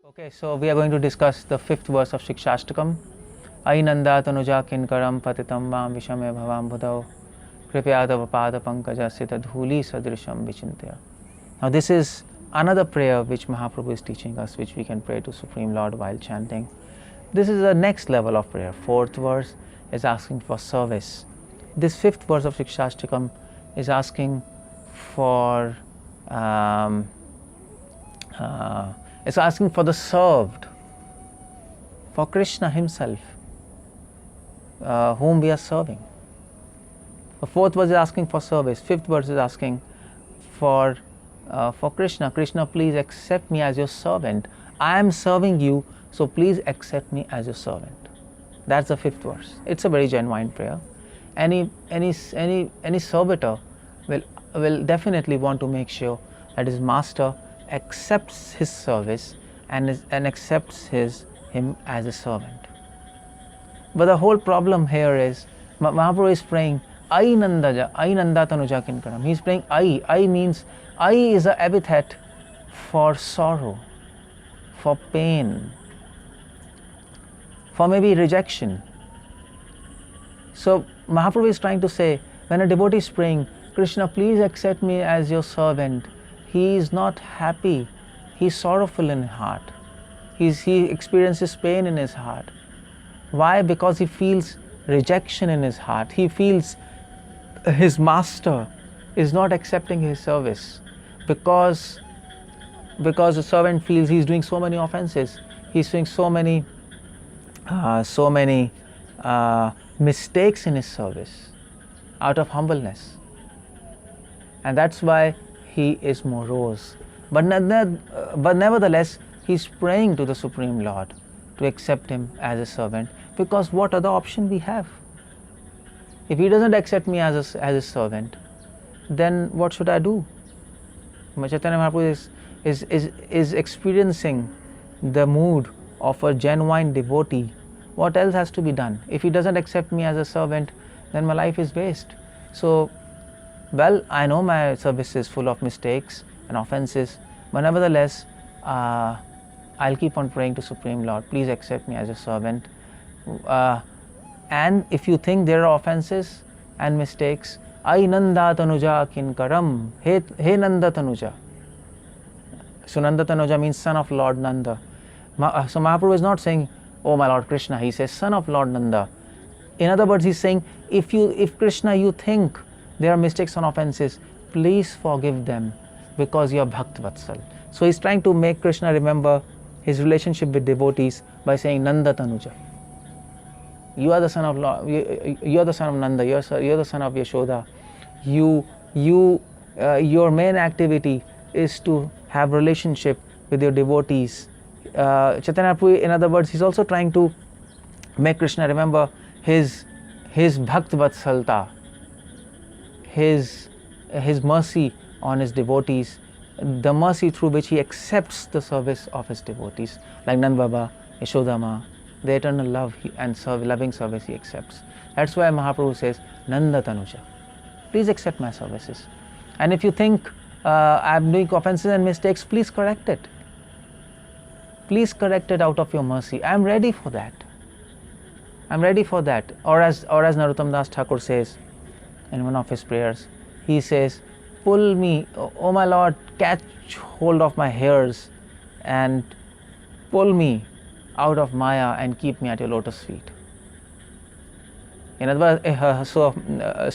Okay, so we are going to discuss the fifth verse of Siksastakam. Ainanda tanuja kinkaram patitam vam vishame bhavam budao kripyada pada pankaja sita dhuli sadrisham vichintya. Now this is another prayer which Mahaprabhu is teaching us, which we can pray to Supreme Lord while chanting. This is the next level of prayer. Fourth verse is asking for service. This fifth verse of Siksastakam is asking for it's asking for the served, for Krishna himself, whom we are serving. The fourth verse is asking for service. Fifth verse is asking for Krishna. Krishna, please accept me as your servant. I am serving you, so please accept me as your servant. That's the fifth verse. It's a very genuine prayer. Any servitor will definitely want to make sure that his master accepts his service and accepts him as a servant. But the whole problem here is Mahaprabhu is praying Ainanda tanuja kinkaram. He is praying Ai. Ai means Ai is an epithet for sorrow, for pain, for maybe rejection. So Mahaprabhu is trying to say, when a devotee is praying, Krishna, please accept me as your servant, he is not happy, he is sorrowful in heart, he experiences pain in his heart. Why? Because he feels rejection in his heart. He feels his master is not accepting his service, because the servant feels he is doing so many offenses, he is doing so many mistakes in his service out of humbleness, and that's why he is morose. But nevertheless, he is praying to the Supreme Lord to accept him as a servant, because what other option we have? If he doesn't accept me as a servant, then what should I do? Chaitanya Mahaprabhu is experiencing the mood of a genuine devotee. What else has to be done? If he doesn't accept me as a servant, then my life is waste. So, well, I know my service is full of mistakes and offenses, but nevertheless, I'll keep on praying to Supreme Lord, please accept me as a servant. And if you think there are offenses and mistakes, Ai Nanda tanuja kinkaram, Hey Nanda tanuja. So Nanda tanuja means son of Lord Nanda. So Mahaprabhu is not saying, oh my Lord Krishna, he says son of Lord Nanda. In other words, he's saying, if Krishna, you think there are mistakes and offenses, please forgive them, because you are Bhakt Vatsal. So he's trying to make Krishna remember his relationship with devotees by saying Nanda Tanuja. You are the son of Lord, you are the son of Nanda, you are the son of Yashoda. Your main activity is to have relationship with your devotees. Chaitanya Prabhu, in other words, he's also trying to make Krishna remember his Bhakt Vatsalta, his mercy on his devotees, the mercy through which he accepts the service of his devotees, like Nand Baba, Yashoda Ma, the eternal love and loving service he accepts. That's why Mahaprabhu says, Nanda Tanuja, please accept my services. And if you think I'm doing offenses and mistakes, please correct it. Please correct it out of your mercy. I'm ready for that. I'm ready for that. Or as Narottam Das Thakur says in one of his prayers, he says, pull me, oh my Lord, catch hold of my hairs and pull me out of Maya and keep me at your lotus feet. In other words,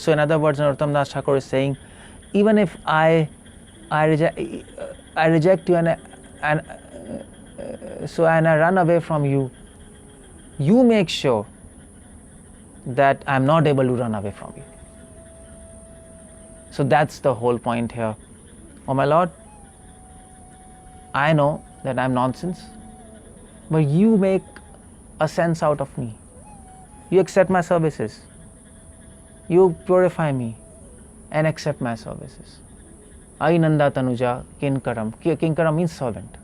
in other words, Narottam Das Thakur is saying, even if I reject you and I run away from you, you make sure that I'm not able to run away from you. So that's the whole point here. Oh my Lord, I know that I'm nonsense, but you make a sense out of me. You accept my services. You purify me and accept my services. Ai Nanda Tanuja Kinkaram. Kinkaram means servant.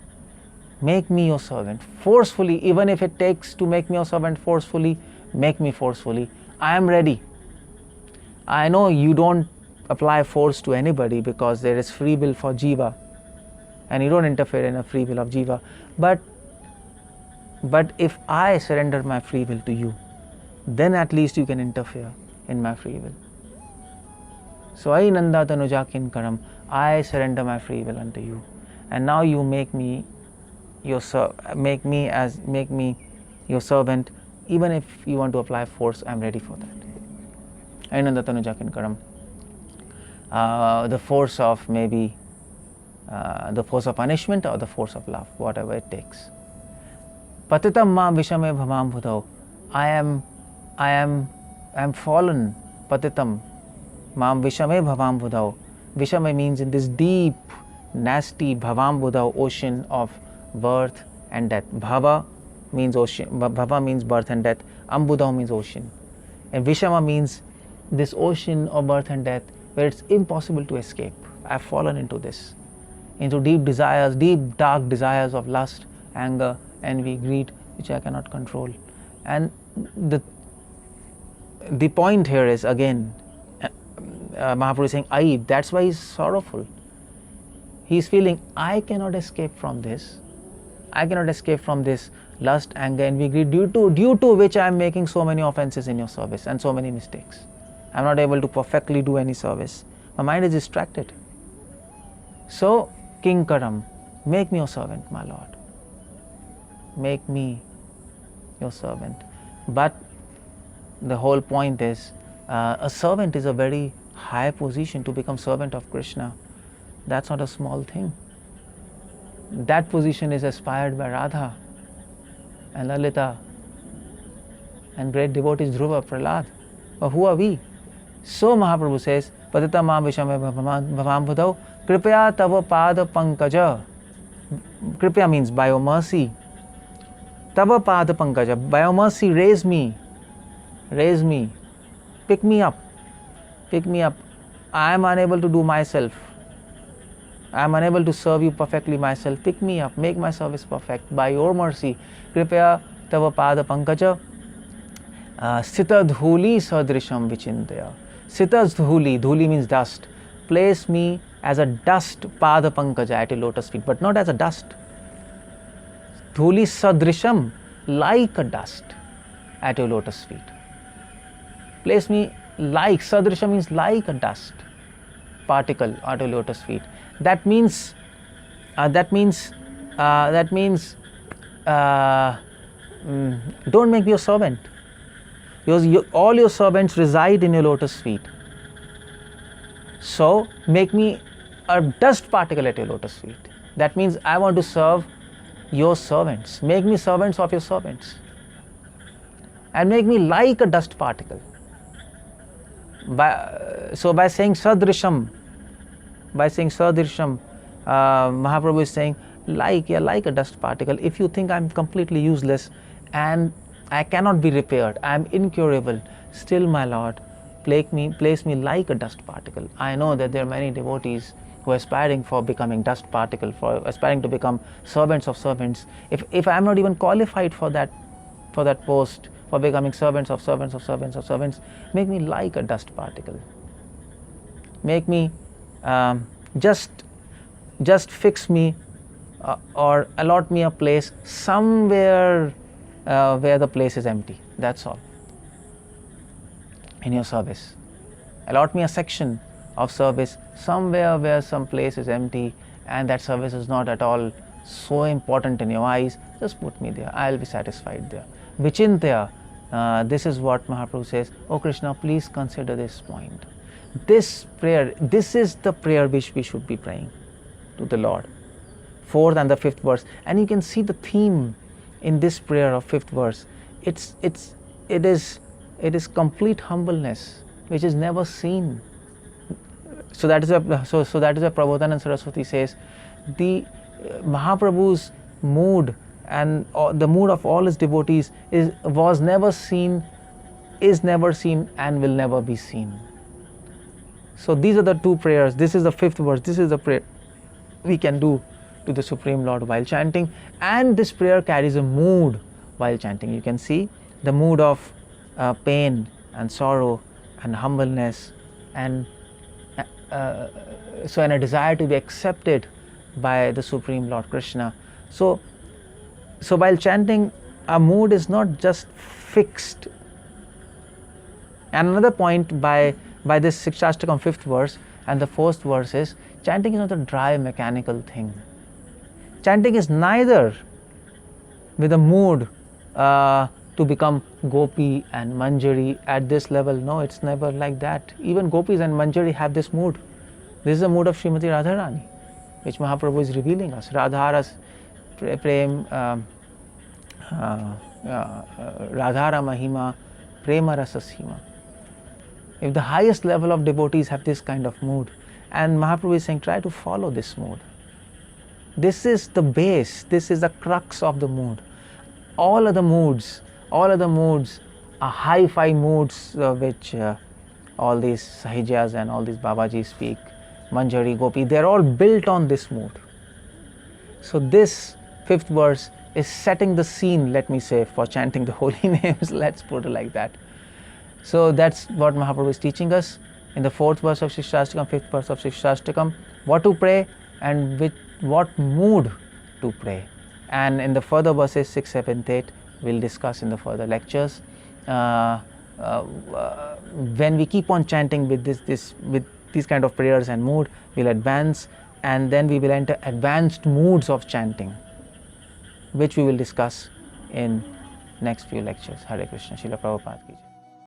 Make me your servant forcefully, even if it takes to make me your servant forcefully, make me forcefully. I am ready. I know you don't apply force to anybody because there is free will for jiva and you don't interfere in the free will of jiva. But But if I surrender my free will to you, then at least you can interfere in my free will. So I nanda tanuja kinkaram, I surrender my free will unto you, and now you make me your make me your servant. Even if you want to apply force, I am ready for that. I nanda tanuja kinkaram. The force of maybe the force of punishment or the force of love, whatever it takes. Patitam ma vishame bhavam bhudau. I am fallen. Patitam ma vishame bhavam bhudau. Vishame means in this deep, nasty bhavam bhudau, ocean of birth and death. Bhava means ocean. Bhava means birth and death. Ambudau means ocean. And Vishama means this ocean of birth and death where it's impossible to escape. I have fallen into this, into deep desires, deep dark desires of lust, anger, envy, greed, which I cannot control. And the point here is again, Mahaprabhu is saying, I, that's why he's sorrowful. He's feeling, I cannot escape from this. I cannot escape from this lust, anger, envy, greed, due to which I am making so many offenses in your service and so many mistakes. I am not able to perfectly do any service. My mind is distracted. So, Kinkaram, make me your servant, my Lord. Make me your servant. But the whole point is, a servant is a very high position. To become servant of Krishna, that's not a small thing. That position is aspired by Radha and Lalita and great devotees Dhruva, Prahlad. But who are we? So Mahaprabhu says, Patita ma vishame bhavam bhudau, kripaya tava pada pankaja. Kripaya means by your mercy. Tava pada pankaja, by your mercy raise me, pick me up. I am unable to do myself. I am unable to serve you perfectly myself. Pick me up, make my service perfect by your mercy. Kripaya tava pada pankaja, sita dhuli sadrisham vichintaya. Sita dhuli, dhuli means dust. Place me as a dust, pada pankaja, at your lotus feet, but not as a dust. Dhuli sadrisham, like a dust at your lotus feet. Place me like, sadrisham means like a dust particle at your lotus feet. That means don't make me your servant. All your servants reside in your lotus feet. So make me a dust particle at your lotus feet. That means I want to serve your servants. Make me servants of your servants. And make me like a dust particle. By saying sadrisham, Mahaprabhu is saying, like a dust particle. If you think I am completely useless and I cannot be repaired, I am incurable, still, my Lord, place me like a dust particle. I know that there are many devotees who are aspiring for becoming dust particle, for aspiring to become servants of servants. If I am not even qualified for that post, for becoming servants of servants of servants of servants, make me like a dust particle. Make me just fix me or allot me a place somewhere where the place is empty. That's all. In your service, allot me a section of service somewhere where some place is empty and that service is not at all so important in your eyes. Just put me there. I'll be satisfied there. Vichintaya. This is what Mahaprabhu says. Oh Krishna, please consider this point. This prayer, this is the prayer which we should be praying to the Lord. 4th and the 5th verse, and you can see the theme in this prayer of 5th verse. It is complete humbleness, which is never seen. So that is why Prabodhanand Saraswati says the Mahaprabhu's mood and the mood of all his devotees was never seen, is never seen, and will never be seen. So these are the two prayers. This is the 5th verse. This is the prayer we can do to the Supreme Lord while chanting, and this prayer carries a mood while chanting. You can see the mood of pain and sorrow and humbleness and a desire to be accepted by the Supreme Lord Krishna. So while chanting a mood is not just fixed. And another point by this Siksastakam 5th verse and the 4th verse is, chanting is not a dry mechanical thing. Chanting is neither with a mood to become gopi and manjari at this level. No, it's never like that. Even gopis and manjari have this mood. This is the mood of Srimati Radharani, which Mahaprabhu is revealing us. Radhara's prem, Radhara Mahima, Prema Rasa Sima. If the highest level of devotees have this kind of mood, and Mahaprabhu is saying, try to follow this mood. This is the base, this is the crux of the mood. All other moods are hi-fi moods which all these Sahijas and all these Babajis speak, Manjari, Gopi, they are all built on this mood. So this 5th verse is setting the scene, let me say, for chanting the holy names, let's put it like that. So that's what Mahaprabhu is teaching us in the 4th verse of Siksastakam, 5th verse of Siksastakam, what to pray and with what mood to pray. And in the further verses 6, 7, 8, we'll discuss in the further lectures. When we keep on chanting with with these kind of prayers and mood, we'll advance, and then we will enter advanced moods of chanting, which we will discuss in next few lectures. Hare Krishna. Srila Prabhupada ki jai.